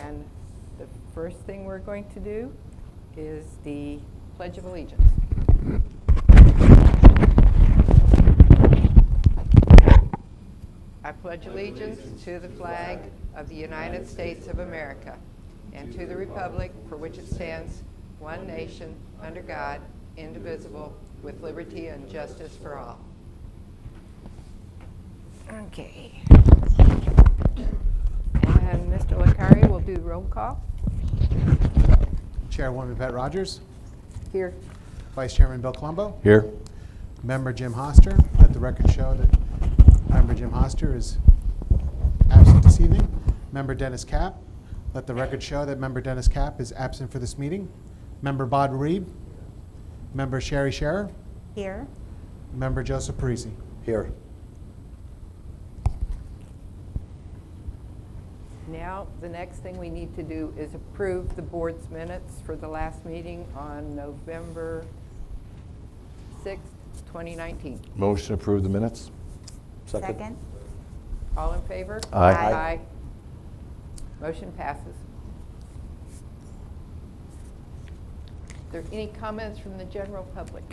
And the first thing we're going to do is the Pledge of Allegiance. I pledge allegiance to the flag of the United States of America and to the republic for which it stands, one nation, under God, indivisible, with liberty and justice for all. Okay. And Mr. Licari will do the roll call. Chairwoman Pat Rogers. Here. Vice Chairman Bill Colombo. Here. Member Jim Hoster. Let the record show that Member Jim Hoster is absent this evening. Member Dennis Kapp. Let the record show that Member Dennis Kapp is absent for this meeting. Member Bod Reed. Member Sherry Scherer. Here. Member Joseph Parisi. Here. Now, the next thing we need to do is approve the board's minutes for the last meeting on November 6th, 2019. Motion to approve the minutes? Second. All in favor? Aye. Aye. Motion passes. Are there any comments from the general public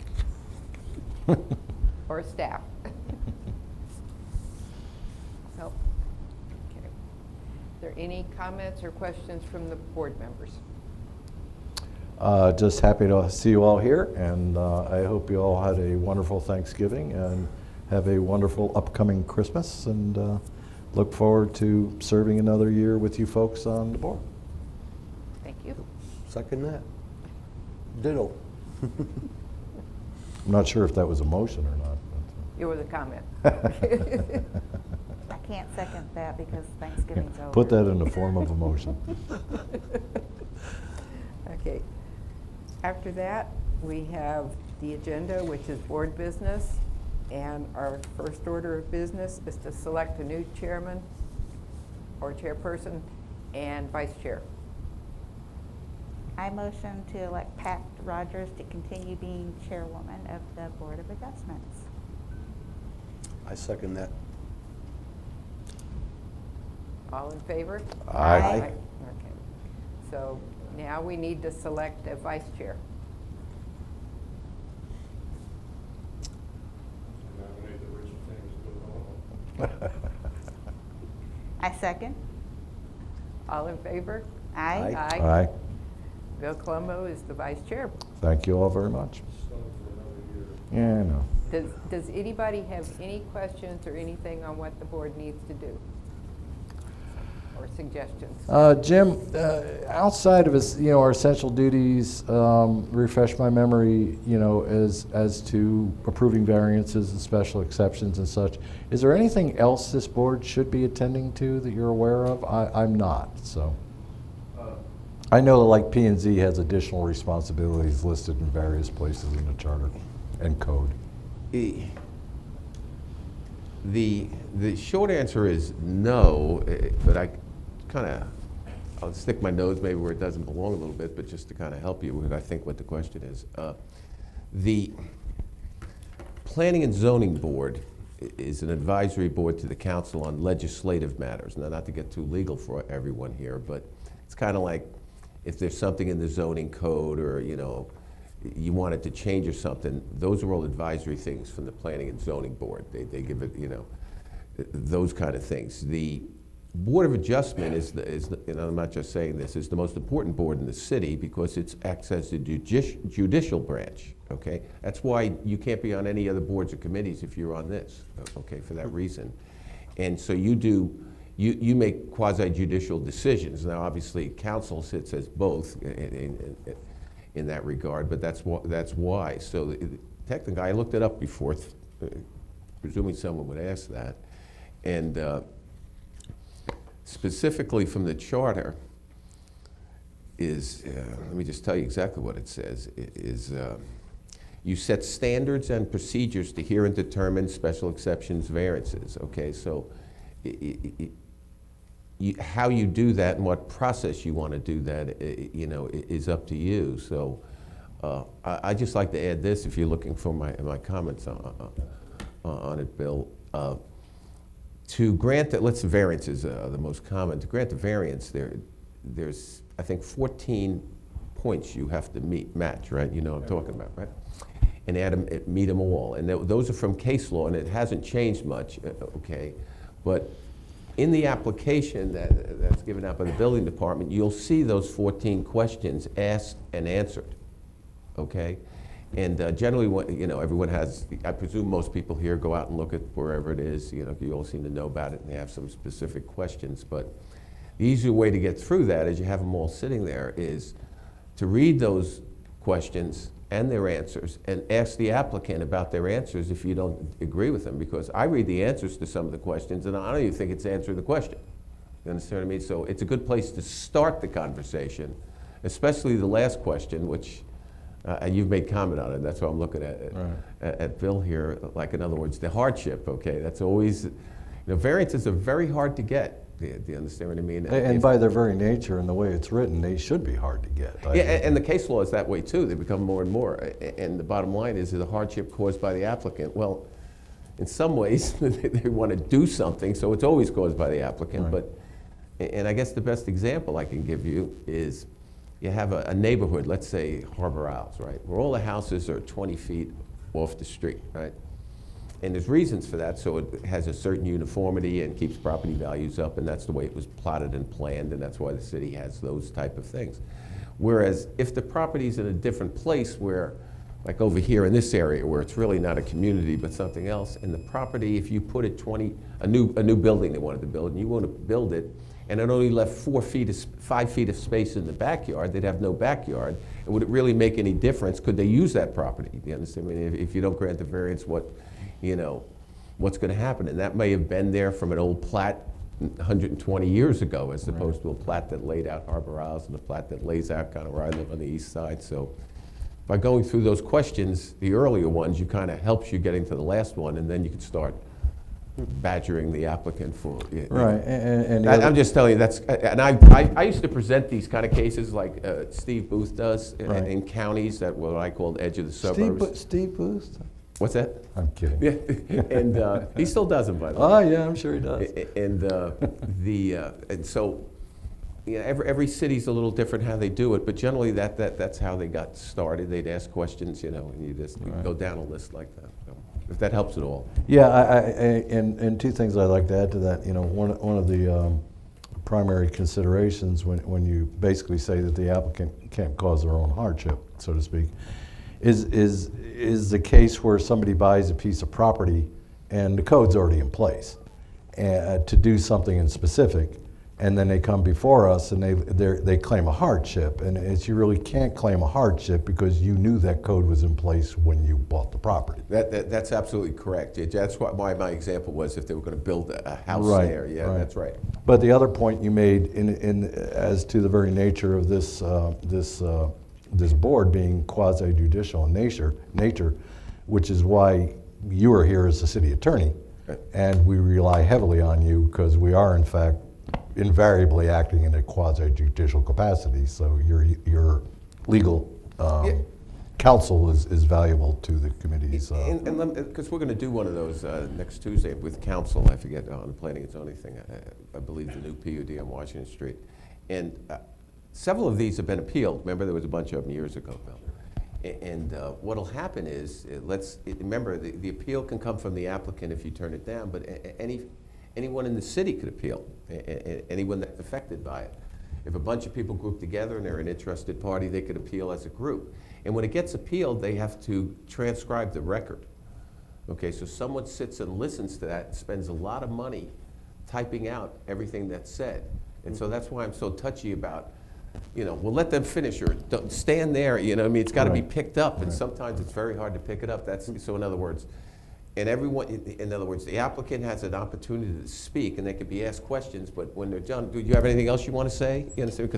or staff? No. Okay. Are there any comments or questions from the board members? Just happy to see you all here, and I hope you all had a wonderful Thanksgiving and have a wonderful upcoming Christmas, and look forward to serving another year with you folks on the board. Thank you. Second that. Ditto. I'm not sure if that was a motion or not. It was a comment. I can't second that because Thanksgiving's over. Put that in the form of a motion. Okay. After that, we have the agenda, which is board business. And our first order of business is to select a new chairman or chairperson and vice chair. I motion to elect Pat Rogers to continue being chairwoman of the Board of Adjustments. I second that. All in favor? Aye. Okay. So now we need to select a vice chair. I second. All in favor? Aye. Aye. Bill Colombo is the vice chair. Thank you all very much. Yeah, I know. Does anybody have any questions or anything on what the board needs to do? Or suggestions? Jim, outside of our essential duties, refresh my memory, as to approving variances and special exceptions and such. Is there anything else this board should be attending to that you're aware of? I'm not, so. I know that like P&Z has additional responsibilities listed in various places in the charter and code. The short answer is no, but I'll stick my nose maybe where it doesn't belong a little bit, but just to kind of help you with, I think, what the question is. The Planning and Zoning Board is an advisory board to the council on legislative matters. Now, not to get too legal for everyone here, but it's kind of like if there's something in the zoning code or, you wanted to change or something, those are all advisory things from the Planning and Zoning Board. They give it, those kind of things. The Board of Adjustment is I'm not just saying this, is the most important board in the city because it acts as the judicial branch, okay? That's why you can't be on any other boards or committees if you're on this, okay, for that reason. And so you make quasi-judicial decisions. Now, obviously, council sits as both in that regard, but that's why. So technically, I looked it up before, presuming someone would ask that. And specifically from the charter is, let me just tell you exactly what it says, you set standards and procedures to hear and determine special exceptions, variances, okay? So how you do that and what process you want to do that, is up to you. So I just like to add this, if you're looking for my comments on it, Bill. To grant that, variance is the most common. To grant the variance, there's, I think, 14 points you have to match, right? You know what I'm talking about, right? And meet them all. And those are from case law, and it hasn't changed much, okay? But in the application that's given out by the building department, you'll see those 14 questions asked and answered, okay? And generally, everyone has, I presume most people here go out and look at wherever it is, you all seem to know about it and they have some specific questions. But the easier way to get through that, as you have them all sitting there, is to read those questions and their answers and ask the applicant about their answers if you don't agree with them. Because I read the answers to some of the questions and I don't even think it's answering the question. You understand what I mean? So it's a good place to start the conversation, especially the last question, which you've made comment on it. That's why I'm looking at Bill here. Like, in other words, the hardship, okay? That's always, variances are very hard to get. Do you understand what I mean? And by their very nature and the way it's written, they should be hard to get. Yeah, and the case law is that way too. They become more and more. And the bottom line is the hardship caused by the applicant. Well, in some ways, they want to do something, so it's always caused by the applicant. Right. And I guess the best example I can give you is you have a neighborhood, let's say Harbor Isles, right, where all the houses are 20 feet off the street, right? And there's reasons for that, so it has a certain uniformity and keeps property values up, and that's the way it was plotted and planned, and that's why the city has those type of things. Whereas if the property's in a different place where, like over here in this area, where it's really not a community but something else, and the property, if you put it a new building they wanted to build, and you want to build it, and it only left 5 feet of space in the backyard, they'd have no backyard. And would it really make any difference? Could they use that property? You understand? I mean, if you don't grant the variance, what's going to happen? And that may have been there from an old plat 120 years ago, as opposed to a plat that laid out Harbor Isles and a plat that lays out kind of where I live on the east side. So by going through those questions, the earlier ones, you kind of helps you getting to the last one, and then you can start badgering the applicant for Right, and I'm just telling you, and I used to present these kind of cases like Steve Booth does Right. in counties that what I call edge of the suburbs. Steve Booth? What's that? I'm kidding. Yeah, and he still does them, by the way. Oh, yeah, I'm sure he does. And so every city's a little different how they do it, but generally that's how they got started. They'd ask questions, and you just go down a list like that. So, if that helps at all. Yeah, and two things I'd like to add to that. One of the primary considerations when you basically say that the applicant can't cause their own hardship, so to speak, is the case where somebody buys a piece of property and the code's already in place to do something in specific, and then they come before us and they claim a hardship, and you really can't claim a hardship because you knew that code was in place when you bought the property. That's absolutely correct. That's why my example was if they were going to build a house Right, there. Yeah, right. That's right. But the other point you made as to the very nature of this board being quasi-judicial in nature, which is why you are here as the city attorney, Right. and we rely heavily on you because we are in fact invariably acting in a quasi-judicial capacity. So your legal counsel is valuable to the committees. Because we're going to do one of those next Tuesday with council, I forget, on the planning and zoning thing, I believe the new PUD on Washington Street. And several of these have been appealed. Remember, there was a bunch of them years ago, Bill. And what'll happen is, remember, the appeal can come from the applicant if you turn it down, but anyone in the city could appeal, anyone that's affected by it. If a bunch of people group together and they're an interested party, they could appeal as a group. And when it gets appealed, they have to transcribe the record. Okay, so someone sits and listens to that and spends a lot of money typing out everything that's said. And so that's why I'm so touchy about, we'll let them finish, or don't stand there, it's got to be picked up, and sometimes it's very hard to pick it up. So in other words, the applicant has an opportunity to speak, and they could be asked questions, but when they're done, do you have anything else you want to say? You understand?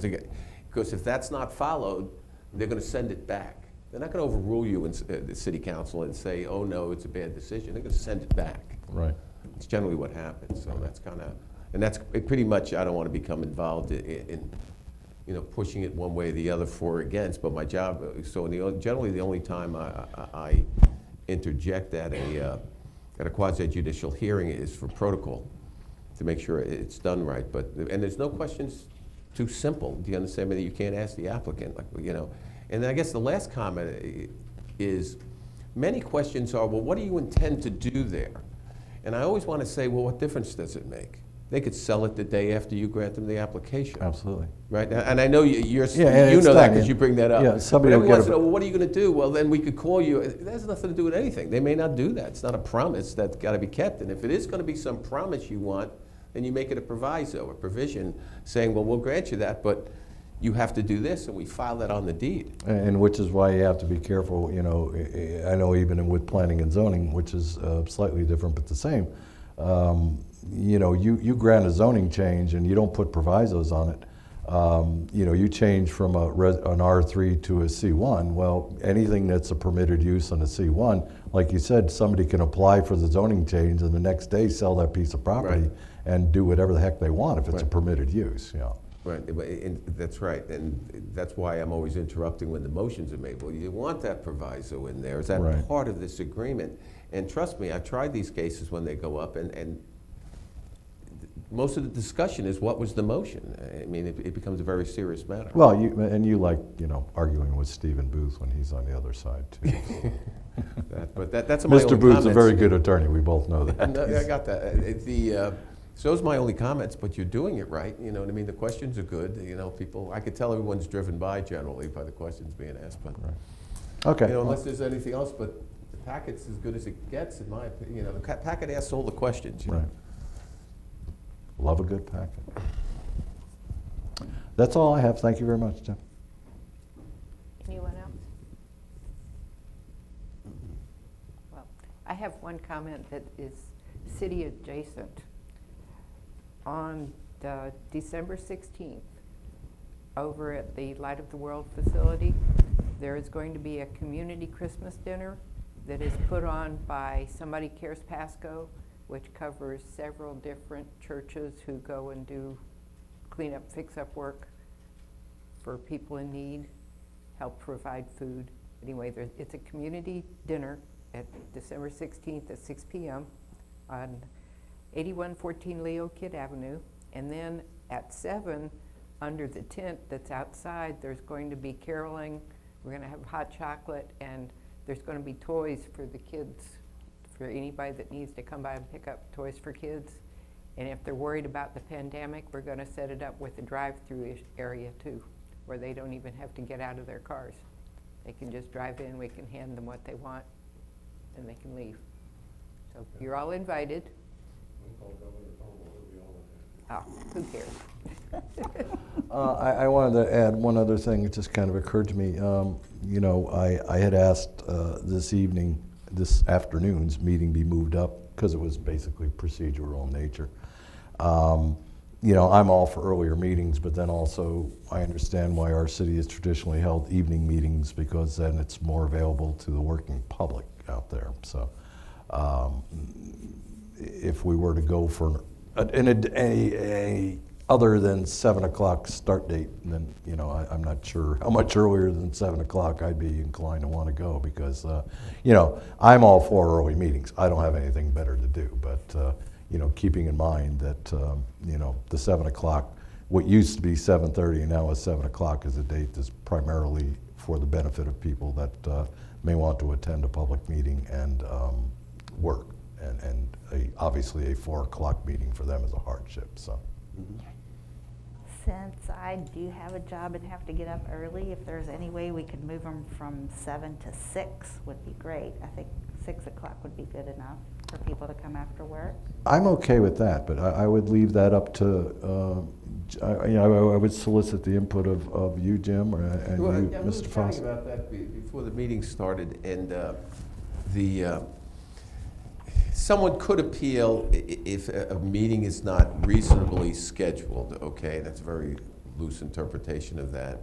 Because if that's not followed, they're going to send it back. They're not going to overrule you in the city council and say, oh no, it's a bad decision. They're going to send it back. Right. It's generally what happens. So that's kind of, and that's pretty much, I don't want to become involved in pushing it one way or the other for or against, but my job, so generally the only time I interject at a quasi-judicial hearing is for protocol, to make sure it's done right. And there's no questions too simple. Do you understand me? That you can't ask the applicant, like, you know. And then I guess the last comment is, many questions are, well, what do you intend to do there? And I always want to say, well, what difference does it make? They could sell it the day after you grant them the application. Absolutely. Right? And I know Yeah, and you it's know that done, because yeah. you bring that up. Yeah, somebody But will everyone get wants a- to know, well, what are you going to do? Well, then we could call you. It has nothing to do with anything. They may not do that. It's not a promise that's got to be kept. And if it is going to be some promise you want, then you make it a proviso, a provision, saying, well, we'll grant you that, but you have to do this, and we file that on the deed. And which is why you have to be careful, you know, I know even with planning and zoning, which is slightly different but the same, you know, you grant a zoning change and you don't put provisos on it. You know, you change from an R3 to a C1, well, anything that's a permitted use on a C1, like you said, somebody can apply for the zoning change and the next day sell that piece of property Right. and do whatever the heck they want if it's a Right. permitted use, you know. Right, and that's right, and that's why I'm always interrupting when the motions are made. Well, you want that proviso in there. Is that Right. part of this agreement? And trust me, I've tried these cases when they go up, and most of the discussion is what was the motion. I mean, it becomes a very serious matter. Well, you like, you know, arguing with Stephen Booth when he's on the other side too. But that's my only Mr. Booth's a comments. very good attorney, we both know that. No, I got that. So those are my only comments, but you're doing it right, you know what I mean? The questions are good, you know, people, I could tell everyone's driven by generally by the questions being asked, but, Okay. you know, unless there's anything else, but the packet's as good as it gets, in my opinion, you know, the packet asks all the questions, you know? Right. Love a good packet. That's all I have. Thank you very much, Tim. Anyone else? Well, I have one comment that is city adjacent. On December 16th, over at the Light of the World facility, there is going to be a community Christmas dinner that is put on by Somebody Cares Pasco, which covers several different churches who go and do cleanup, fix-up work for people in need, help provide food. Anyway, it's a community dinner at December 16th at 6 p.m. on 8114 Leo Kidd Avenue. And then at 7, under the tent that's outside, there's going to be caroling. We're going to have hot chocolate, and there's going to be toys for the kids, for anybody that needs to come by and pick up toys for kids. And if they're worried about the pandemic, we're going to set it up with a drive-through area too, where they don't even have to get out of their cars. They can just drive in, we can hand them what they want, and they can leave. So you're all invited. Oh, who cares? I wanted to add one other thing. It just kind of occurred to me. You know, I had asked this afternoon's meeting be moved up because it was basically procedural in nature. You know, I'm all for earlier meetings, but then also I understand why our city has traditionally held evening meetings because then it's more available to the working public out there. So if we were to go for a other than 7 o'clock start date, then, you know, I'm not sure how much earlier than 7 o'clock I'd be inclined to want to go because, you know, I'm all for early meetings. I don't have anything better to do, but, you know, keeping in mind that, you know, the 7 o'clock, what used to be 7:30 and now is 7 o'clock is a date that's primarily for the benefit of people that may want to attend a public meeting and work. And obviously a 4 o'clock meeting for them is a hardship, so. Since I do have a job and have to get up early, if there's any way we could move them from 7 to 6 would be great. I think 6 o'clock would be good enough for people to come after work. I'm okay with that, but I would leave that up to, you know, I would solicit the input of you, Jim, and Well, you, I was Mr. chatting Foss. about that before the meeting started, and someone could appeal if a meeting is not reasonably scheduled, okay? That's a very loose interpretation of that.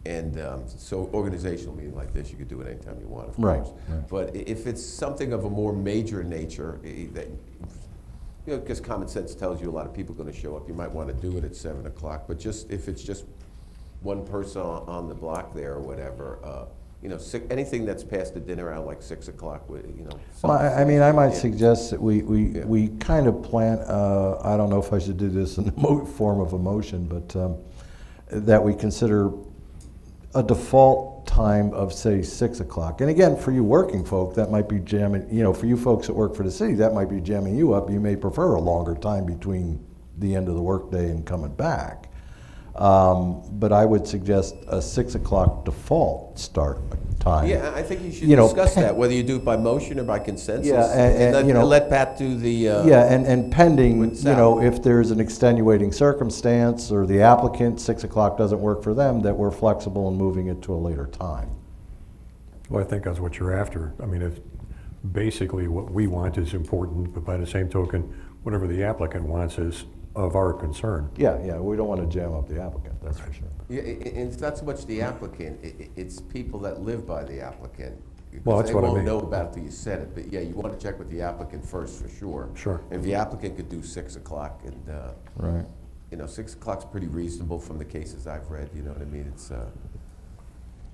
And so organizational meeting like this, you could do it anytime you want, of Right, course. right. But if it's something of a more major nature, that, you know, because common sense tells you a lot of people are going to show up, you might want to do it at 7 o'clock. But just if it's just one person on the block there or whatever, you know, anything that's past the dinner hour, like 6 o'clock, you know. Well, I mean, I might Yeah. suggest that Yeah. we kind of plan, I don't know if I should do this in the form of a motion, but that we consider a default time of, say, 6 o'clock. And again, for you working folk, that might be jamming, you know, for you folks that work for the city, that might be jamming you up. You may prefer a longer time between the end of the workday and coming back. But I would suggest a 6 o'clock default start time. Yeah, I think you should You know, discuss that, whether you do it by motion or by consensus. Yeah, and, let, you know- let Pat do the. Yeah, and pending, with you know, Sal. if there's an extenuating circumstance or the applicant, 6 o'clock doesn't work for them, that we're flexible in moving it to a later time. Well, I think that's what you're after. I mean, if basically what we want is important, but by the same token, whatever the applicant wants is of our concern. Yeah, we don't want to jam up the applicant, that's for sure. Yeah, and it's not so much the applicant, it's people that live by the applicant. Well, that's what I They mean. won't know about it till you said it, but yeah, you want to check with the applicant first, for sure. Sure. If the applicant could do 6 o'clock, and, Right. you know, 6 o'clock's pretty reasonable from the cases I've read, you know what I mean? It's,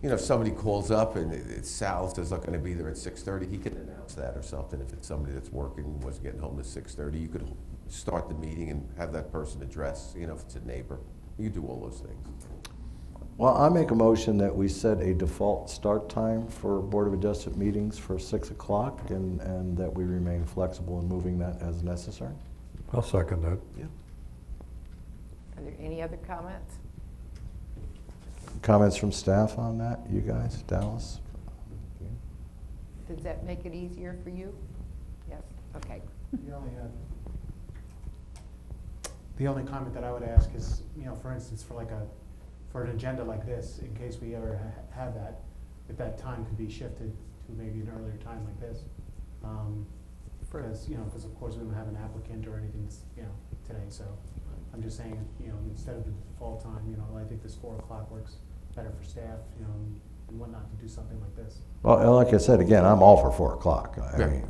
you know, if somebody calls up and it's Sal's just not gonna be there at 6:30, he can announce that or something. If it's somebody that's working and wasn't getting home at 6:30, you could start the meeting and have that person address, you know, if it's a neighbor. You could do all those things. Well, I make a motion that we set a default start time for Board of Adjustment meetings for 6 o'clock and that we remain flexible in moving that as necessary. I'll second that. Are there any other comments? Comments from staff on that, you guys, Dallas? Does that make it easier for you? Yes, okay. The only comment that I would ask is, you know, for instance, for an agenda like this, in case we ever have that, if that time could be shifted to maybe an earlier time like this. Because, you know, because of course we don't have an applicant or anything, you know, today, so I'm just saying, you know, instead of the default time, you know, I think this 4 o'clock works better for staff, you know, and whatnot to do something like this. Well, like I said, again, I'm all for 4 o'clock.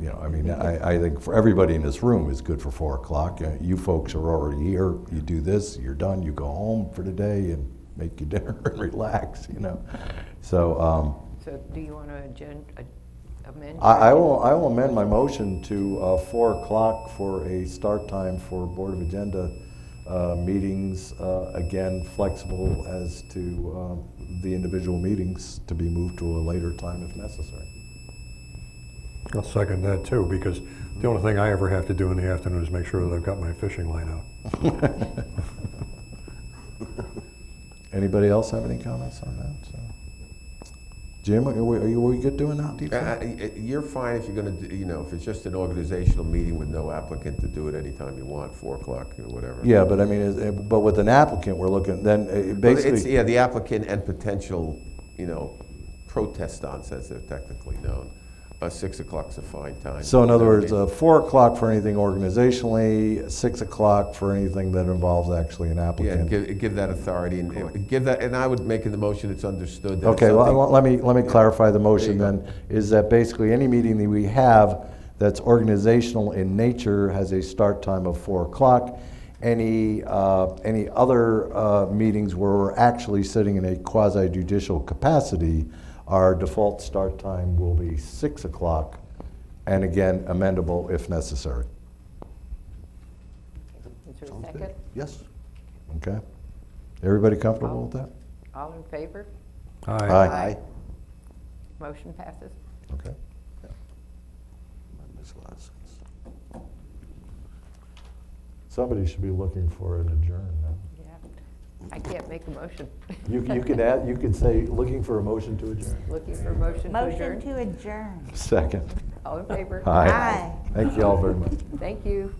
Yeah. I mean, I think for everybody in this room is good for 4 o'clock. You folks are already here, you do this, you're done, you go home for the day and make your dinner and relax, you know. So, So do you want to amend? I will amend my motion to 4 o'clock for a start time for Board of Agenda meetings, again, flexible as to the individual meetings to be moved to a later time if necessary. I'll second that too, because the only thing I ever have to do in the afternoon is make sure that I've got my fishing line out. Anybody else have any comments on that? So. Jim, are we good doing that, do you think? You're fine if you're gonna, you know, if it's just an organizational meeting with no applicant, to do it anytime you want, 4 o'clock, or whatever. Yeah, but I mean, but with an applicant, we're looking, then Well, basically. yeah, the applicant and potential, you know, protestants, as they're technically known. 6 o'clock's a fine time. So in other You know words, what I mean? 4 o'clock for anything organizationally, 6 o'clock for anything that involves actually an Yeah, applicant. give that authority and give that, and I would make in the motion it's understood that. Okay, well, let me Yeah. clarify the motion There you then, is that basically any meeting that we have that's organizational in nature has a start time of 4 o'clock. Any other meetings where we're actually sitting in a quasi judicial capacity, our default start time will be 6 o'clock, and again, amendable if necessary. Is there a Sounds good. second? Yes. Okay? Everybody comfortable with that? All in favor? Aye. Aye. Motion passes. Okay. That makes a lot of sense. Somebody should be looking for an adjourn now. Yeah. I can't make a motion. You could add, you could say, looking for a motion to adjourn. Looking for a motion to Motion adjourn? to adjourn. Second. All in favor? Aye. Aye. Thank you all very much. Thank you.